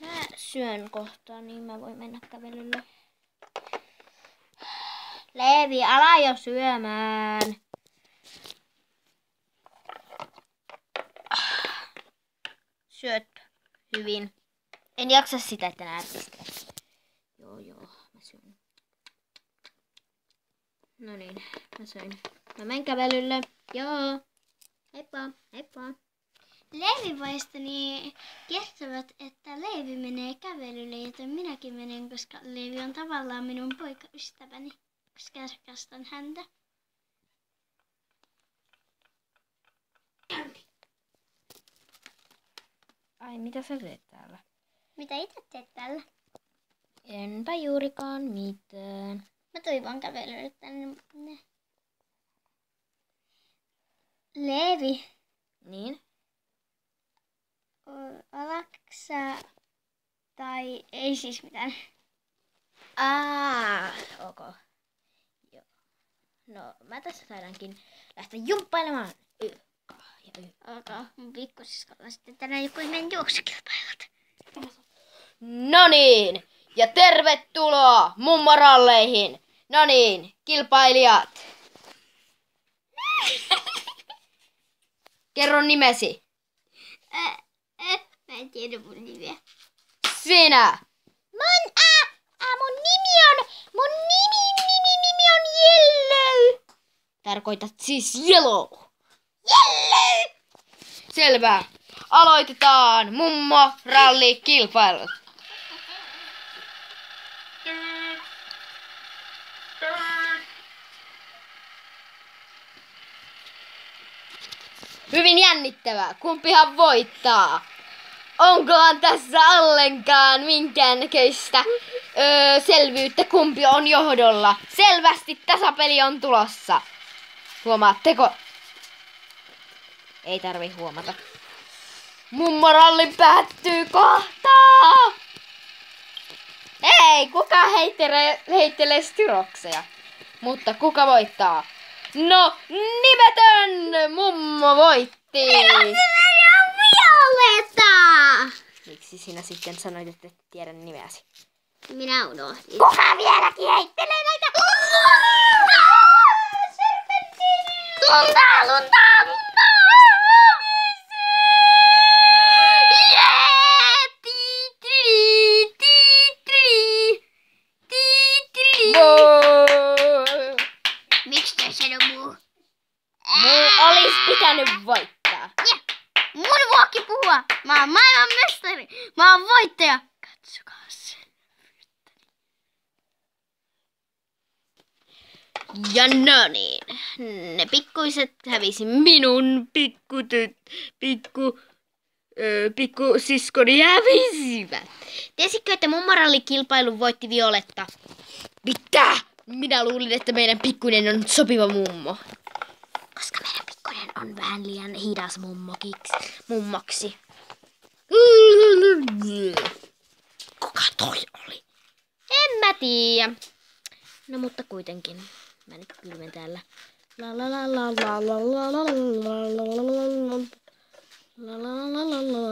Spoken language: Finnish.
Mä syön kohta, niin mä voin mennä kävelylle. Leevi, ala jo syömään. Syöt hyvin. En jaksa sitä, että närpistää. Joo, mä syön. No niin, mä söin. Mä menen kävelylle. Joo. Heippa. Leevivaistoni kertovat, että Leevi menee kävelylle, joten minäkin menen, koska Leevi on tavallaan minun poikaystäväni, koska rakastan häntä. Ai, mitä sä teet täällä? Mitä itse teet täällä? Enpä juurikaan mitään. Mä tulin vaan kävelylle tänne. Leevi, Niin? alaksä tai ei siis mitään? Ok. Joo. No, mä tässä taidankin lähteä jumppailemaan. Ok, mun pikkusiskolla on sitten tänään joku ihminen juoksukilpailut. No niin, ja tervetuloa mummoralleihin. No niin, kilpailijat. Kerro nimesi. Mä en tiedä mun nimeä. Sinä. Mun nimi on Yellow. Tarkoitat siis Yellow. Yellow! Selvä. Aloitetaan mummorallikilpailut. Hyvin jännittävää. Kumpihan voittaa? Onkohan tässä ollenkaan minkäännäköistä selvyyttä, kumpi on johdolla? Selvästi tasapeli on tulossa. Huomaatteko? Ei tarvi huomata. Mummoralli päättyy kohta! Ei, kuka heittelee styrokseja? Mutta kuka voittaa? No, nimetön mummo voitti! Violetta! Miksi sinä sitten sanoit, että et tiedä nimeäsi? Minä unohdin. Kuka vieläkin heittelee näitä? Lunta! Miksi te sano muu? Mun olis pitänyt voittaa. Mun vuokki puhua. Mä oon maailman mestari. Mä oon voittaja. Katsokaa se. Ja no niin, ne pikkuiset hävisi minun pikkusiskoni hävisivät. Tiesitkö, että mummorallikilpailun voitti Violetta? Mitä? Minä luulin, että meidän pikkuinen on sopiva mummo. Koska meidän pikkuinen on vähän liian hidas mummoksi. Kuka toi oli? En mä tiedä. No mutta kuitenkin. Mä nyt kylmen täällä. La la la la la la la la la la la la la la la la la.